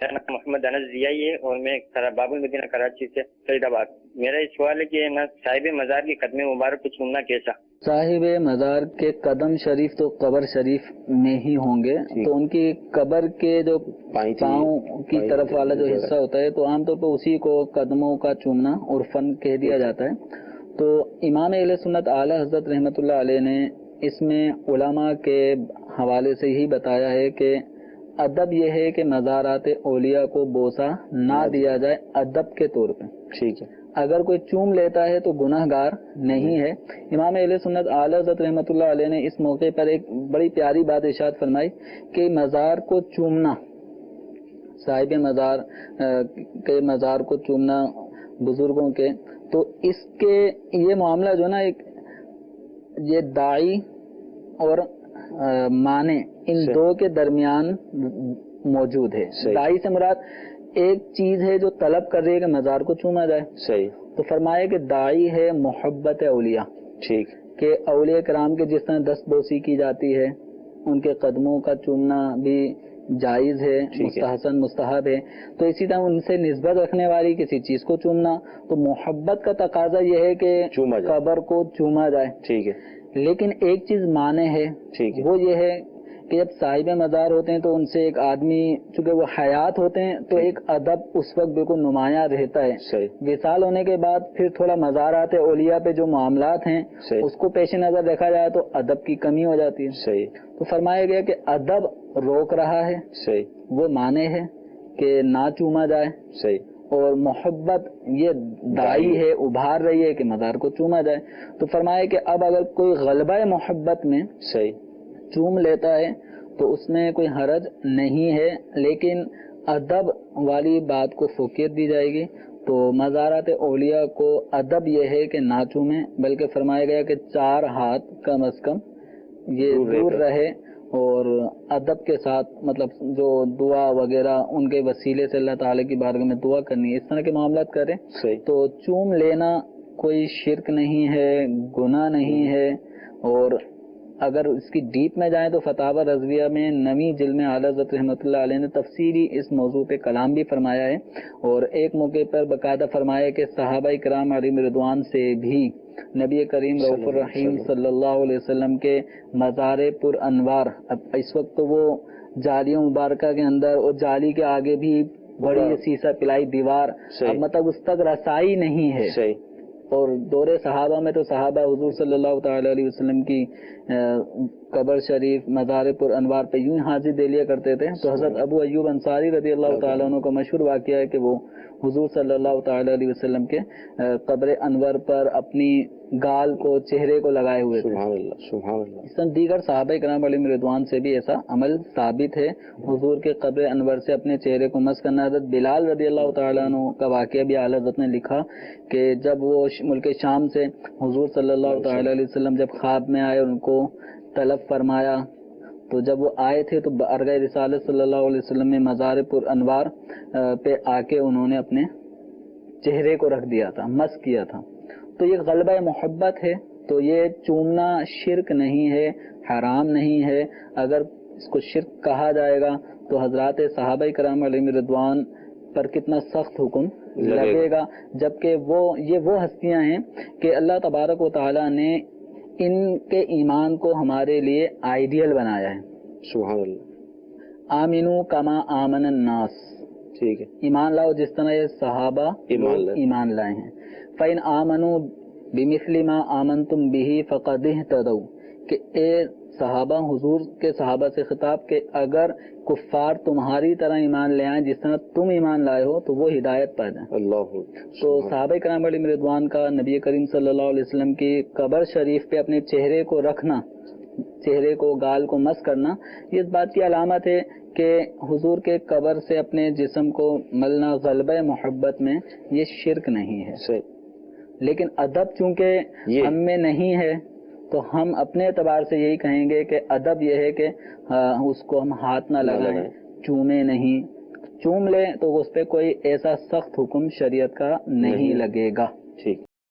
میرا نام محمد انس ضیائی ہے اور میں باب المدینہ کراچی سے فرید آباد. میرا یہ سوال ہے کہ صاحب مزار کے قدم مبارک کو چومنا کیسا؟ صاحب مزار کے قدم شریف تو قبر شریف میں ہی ہوں گے، تو ان کی قبر کے جو پاؤں کی طرف والا جو حصہ ہوتا ہے تو عام طور پر اسی کو قدموں کا چومنا عرفاً کہہ دیا جاتا ہے. تو امام اہل سنت اعلی حضرت رحمۃ اللہ علیہ نے اس میں علماء کے حوالے سے ہی بتایا ہے کہ ادب یہ ہے کہ مزارات اولیاء کو بوسہ نہ دیا جائے ادب کے طور پہ. ٹھیک ہے، اگر کوئی چوم لیتا ہے تو گناہ گار نہیں ہے. امام اہل سنت اعلی حضرت رحمۃ اللہ علیہ نے اس موقع پر ایک بڑی پیاری بات ارشاد فرمائی کہ مزار کو چومنا، صاحب مزار کے مزار کو چومنا بزرگوں کے، تو اس کے یہ معاملہ جو نا ایک یہ داعی اور مانے ان دو کے درمیان موجود ہے. داعی سے مراد ایک چیز ہے جو طلب کر رہی ہے کہ مزار کو چوما جائے. صحیح. تو فرمایا کہ داعی ہے محبت اولیاء، ٹھیک، کہ اولیاء کرام کے جس طرح دست بوسی کی جاتی ہے، ان کے قدموں کا چومنا بھی جائز ہے، مستحسن مستحب ہے، تو اسی طرح ان سے نسبت رکھنے والی کسی چیز کو چومنا، تو محبت کا تقاضا یہ ہے کہ قبر کو چوما جائے. ٹھیک ہے، لیکن ایک چیز مانے ہے، وہ یہ ہے کہ جب صاحب مزار ہوتے ہیں تو ان سے ایک آدمی چونکہ وہ حیات ہوتے ہیں تو ایک ادب اس وقت بالکل نمایاں رہتا ہے. وصال ہونے کے بعد پھر تھوڑا مزارات اولیاء پہ جو معاملات ہیں اس کو پیش نظر رکھا جائے تو ادب کی کمی ہو جاتی ہے. صحیح. تو فرمایا گیا کہ ادب روک رہا ہے، صحیح، وہ مانے ہے کہ نہ چوما جائے. صحیح. اور محبت یہ داعی ہے، ابھار رہی ہے کہ مزار کو چوما جائے. تو فرمایا کہ اب اگر کوئی غلبہ محبت میں صحیح چوم لیتا ہے تو اس میں کوئی حرج نہیں ہے، لیکن ادب والی بات کو فوقیت دی جائے گی. تو مزارات اولیاء کو ادب یہ ہے کہ نہ چومیں، بلکہ فرمایا گیا کہ 4 ہاتھ کم از کم یہ دور رہے اور ادب کے ساتھ، مطلب جو دعا وغیرہ ان کے وسیلے سے اللہ تعالیٰ کی بارگاہ میں دعا کرنی ہے، اس طرح کے معاملات کریں. تو چوم لینا کوئی شرک نہیں ہے، گناہ نہیں ہے. اور اگر اس کی ڈیپ میں جائیں تو فتاوی رضویہ میں 9ویں جلد میں اعلیٰ حضرت رحمۃ اللہ علیہ نے تفصیلی اس موضوع پہ کلام بھی فرمایا ہے، اور ایک موقع پر باقاعدہ فرمایا کہ صحابہ کرام علیہم رضوان سے بھی نبی کریم رؤوف الرحیم صلی اللہ علیہ وسلم کے مزار پر انوار، اب اس وقت تو وہ جالیوں مبارکہ کے اندر اور جالی کے آگے بھی بڑی سیسہ پلائی دیوار، اب مطلب اس تک رسائی نہیں ہے. اور دور صحابہ میں تو صحابہ حضور صلی اللہ تعالی علیہ وسلم کی قبر شریف مزار پر انوار پہ یوں حاضری دے لیا کرتے تھے. تو حضرت ابو ایوب انصاری رضی اللہ تعالیٰ عنہ کا مشہور واقعہ ہے کہ وہ حضور صلی اللہ تعالی علیہ وسلم کے قبر انور پر اپنی گال کو، چہرے کو لگائے ہوئے تھے. سبحان اللہ سبحان اللہ. اس طرح دیگر صحابہ کرام علیہم رضوان سے بھی ایسا عمل ثابت ہے. حضور کے قبر انور سے اپنے چہرے کو مس کرنا. حضرت بلال رضی اللہ تعالیٰ عنہ کا واقعہ بھی اعلیٰ حضرت نے لکھا کہ جب وہ ملک شام سے حضور صلی اللہ تعالی علیہ وسلم جب خواب میں آئے، ان کو طلب فرمایا، تو جب وہ آئے تھے تو بارگاہ رسالت صلی اللہ علیہ وسلم میں مزار پر انوار پہ آ کے انہوں نے اپنے چہرے کو رکھ دیا تھا، مس کیا تھا. تو یہ غلبہ محبت ہے. تو یہ چومنا شرک نہیں ہے، حرام نہیں ہے. اگر اس کو شرک کہا جائے گا تو حضرات صحابہ کرام علیہم رضوان پر کتنا سخت حکم لگے گا، جبکہ وہ ہستیاں ہیں کہ اللہ تبارک و تعالیٰ نے ان کے ایمان کو ہمارے لیے آئیڈیل بنایا ہے. سبحان اللہ. آمنو کما آمن الناس، ٹھیک ہے، ایمان لاؤ جس طرح یہ صحابہ ایمان لائے ہیں. فَإِنْ آمَنُوا بِمِثْلِ مَا آمَنْتُمْ بِهِ فَقَدْ اهْتَدَوْا، کہ اے صحابہ، حضور کے صحابہ سے خطاب کہ اگر کفار تمہاری طرح ایمان لے آئیں جس طرح تم ایمان لائے ہو تو وہ ہدایت پا جائیں. اللہ. تو صحابہ کرام علیہم رضوان کا نبی کریم صلی اللہ علیہ وسلم کی قبر شریف پہ اپنے چہرے کو رکھنا، چہرے کو، گال کو مس کرنا، یہ اس بات کی علامت ہے کہ حضور کے قبر سے اپنے جسم کو ملنا غلبہ محبت میں یہ شرک نہیں ہے. لیکن ادب چونکہ ہم میں نہیں ہے تو ہم اپنے اعتبار سے یہی کہیں گے کہ ادب یہ ہے کہ اس کو ہم ہاتھ نہ لگائیں، چومیں نہیں. چوم لیں تو اس پہ کوئی ایسا سخت حکم شریعت کا نہیں لگے گا. ٹھیک.